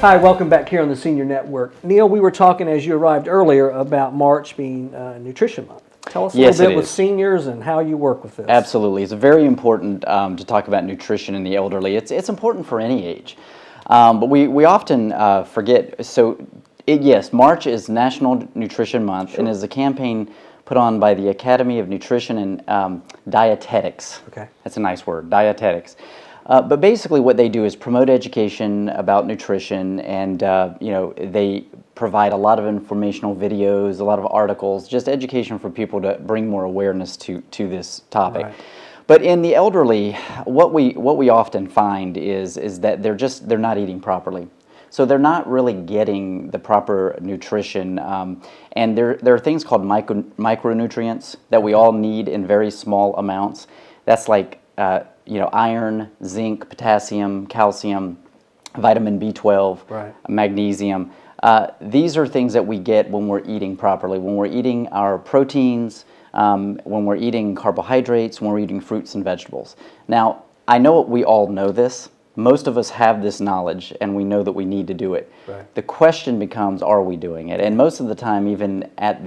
Hi, welcome back here on the Senior Network. Neil, we were talking as you arrived earlier about March being Nutrition Month. Tell us a little bit with seniors and how you work with this. Absolutely. It's very important to talk about nutrition in the elderly. It's important for any age. But we often forget. So, yes, March is National Nutrition Month, Sure. and is a campaign put on by the Academy of Nutrition and Dietetics. Okay. That's a nice word, dietetics. But basically what they do is promote education about nutrition, and they provide a lot of informational videos, a lot of articles, just education for people to bring more awareness to this topic. Right. But in the elderly, what we often find is that they're not eating properly. So they're not really getting the proper nutrition, and there are things called micronutrients that we all need in very small amounts. That's like iron, zinc, potassium, calcium, vitamin B12, right. magnesium. These are things that we get when we're eating properly, when we're eating our proteins, when we're eating carbohydrates, when we're eating fruits and vegetables. Now, I know we all know this. Most of us have this knowledge, and we know that we need to do it. Right. The question becomes, are we doing it? And most of the time, even at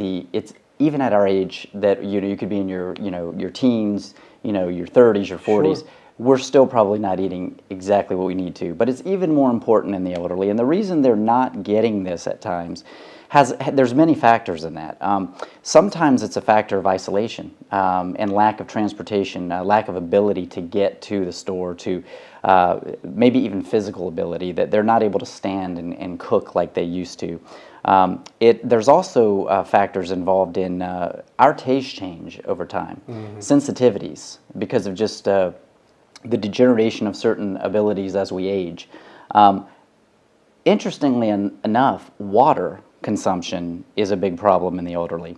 our age, that you could be in your teens, your 30s, your 40s. Sure. We're still probably not eating exactly what we need to. But it's even more important in the elderly. And the reason they're not getting this at times there's many factors in that. Sometimes it's a factor of isolation and lack of transportation, lack of ability to get to the store, to maybe even physical ability, that they're not able to stand and cook like they used to. There's also factors involved in our taste change over time, sensitivities, because of just the degeneration of certain abilities as we age. Interestingly enough, water consumption is a big problem in the elderly.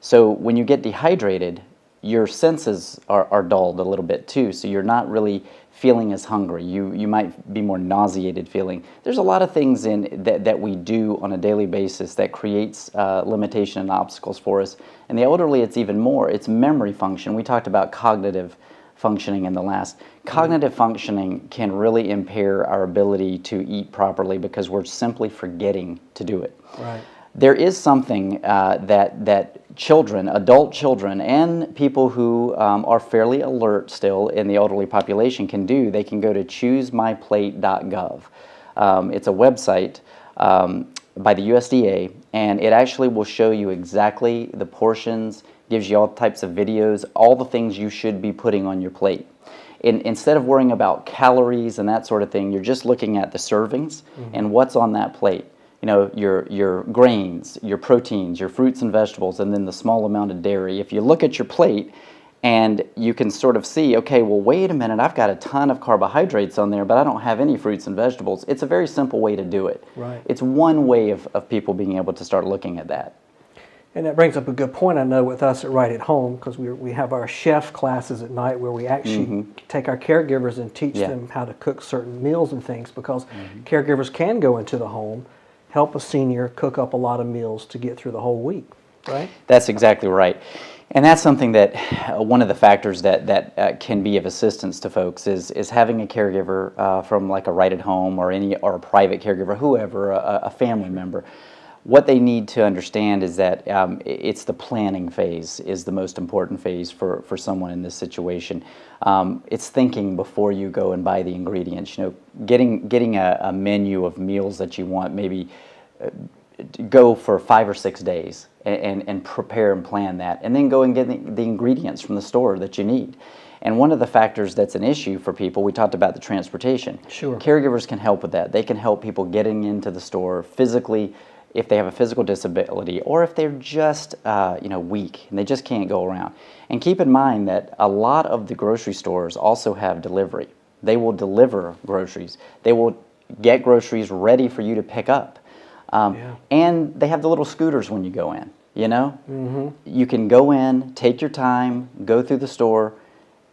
So when you get dehydrated, your senses are dulled a little bit too, so you're not really feeling as hungry. You might be more nauseated feeling. There's a lot of things that we do on a daily basis that creates limitation and obstacles for us. In the elderly, it's even more. It's memory function. We talked about cognitive functioning in the last. Cognitive functioning can really impair our ability to eat properly because we're simply forgetting to do it. Right. There is something that children, adult children, and people who are fairly alert still in the elderly population can do. They can go to choosemyplate.gov. It's a website by the USDA, and it actually will show you exactly the portions, gives you all types of videos, all the things you should be putting on your plate. Instead of worrying about calories and that sort of thing, you're just looking at the servings and what's on that plate. Your grains, your proteins, your fruits and vegetables, and then the small amount of dairy. If you look at your plate and you can sort of see, okay, well, wait a minute, I've got a ton of carbohydrates on there, but I don't have any fruits and vegetables. It's a very simple way to do it. Right. It's one way of people being able to start looking at that. And that brings up a good point, I know, with us at Right at Home, because we have our chef classes at night where we actually take our caregivers and teach them how to cook certain meals and things, because caregivers can go into the home, help a senior cook up a lot of meals to get through the whole week, right? That's exactly right. And that's something that one of the factors that can be of assistance to folks is having a caregiver from like a Right at Home or a private caregiver, whoever, a family member. What they need to understand is that it's the planning phase is the most important phase for someone in this situation. It's thinking before you go and buy the ingredients. Getting a menu of meals that you want, maybe go for 5 or 6 days and prepare and plan that, and then go and get the ingredients from the store that you need. And one of the factors that's an issue for people, we talked about the transportation. Sure. Caregivers can help with that. They can help people getting into the store physically, if they have a physical disability, or if they're just weak and they just can't go around. And keep in mind that a lot of the grocery stores also have delivery. They will deliver groceries. They will get groceries ready for you to pick up. And they have the little scooters when you go in, You can go in, take your time, go through the store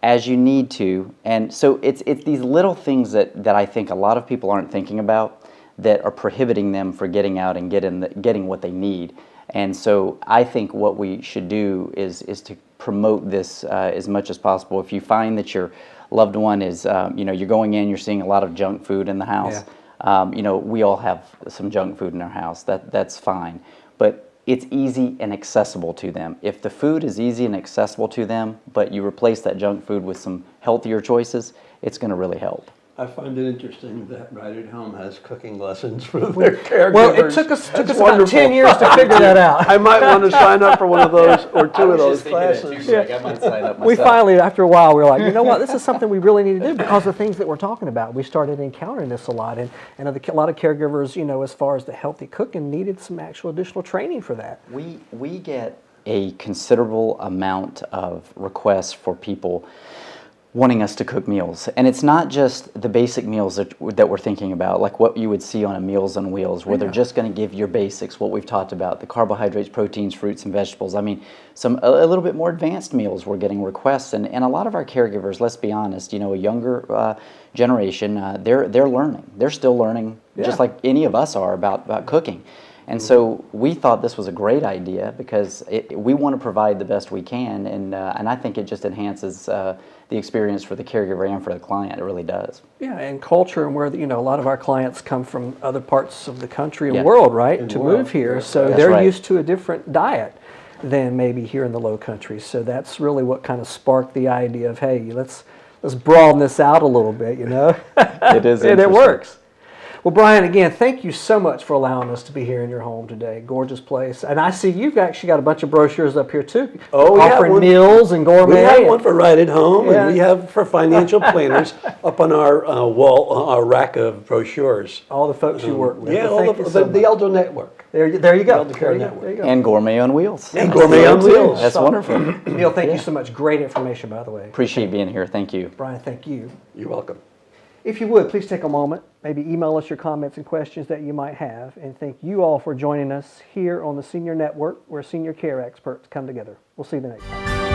as you need to. And so it's these little things that I think a lot of people aren't thinking about, that are prohibiting them from getting out and getting what they need. And so I think what we should do is to promote this as much as possible. If you find that your loved one is, you're going in, you're seeing a lot of junk food in the house, You know, we all have some junk food in our house. That's fine, but it's easy and accessible to them. If the food is easy and accessible to them, but you replace that junk food with some healthier choices, it's going to really help. I find it interesting that Right at Home has cooking lessons for their caregivers. Well, it took us That's about wonderful. 10 years to figure that out. I might want to sign up for one of those or two of those classes. I might sign up We finally, after a while, we were like, you know what, this is something we really need to do because of the things that we're talking about. We started encountering this a lot, and a lot of caregivers, you know, as far as the healthy cooking, needed some actual additional training for that. We get a considerable amount of requests for people wanting us to cook meals. And it's not just the basic meals that we're thinking about, like what you would see on a Meals on Wheels, where they're just going to give your basics, what we've talked about, the carbohydrates, proteins, fruits, and vegetables. I mean, a little bit more advanced meals we're getting requests. And a lot of our caregivers, let's be honest, you know, a younger generation, they're learning. They're still learning, just like any of us are about cooking. And so we thought this was a great idea because we want to provide the best we can, and I think it just enhances the experience for the caregiver and for the client. It really does. Yeah, and culture, and where, you know, a lot of our clients come from other parts of the country and world, right, to move here. So they're used to a different diet than maybe here in the Low Country. So that's really what kind of sparked the idea of, hey, let's broaden this out a little bit, you know. It is and it works. Well, Brian, again, thank you so much for allowing us to be here in your home today. Gorgeous place. And I see you've actually got a bunch of brochures up here, too. Offering meals and gourmet. We have one for Right at Home, and we have for financial planners up on our wall, our rack of brochures. All the folks you work with. Yeah, the Elder Network. There you go. Elder Care Network. There you go. And Gourmet on Wheels. And Gourmet on Wheels. That's wonderful. Neil, thank you so much. Great information, by the way. Appreciate being here. Thank you. Brian, thank you. You're welcome. If you would, please take a moment, maybe email us your comments and questions that you might have. And thank you all for joining us here on the Senior Network, where senior care experts come together. We'll see you the next time.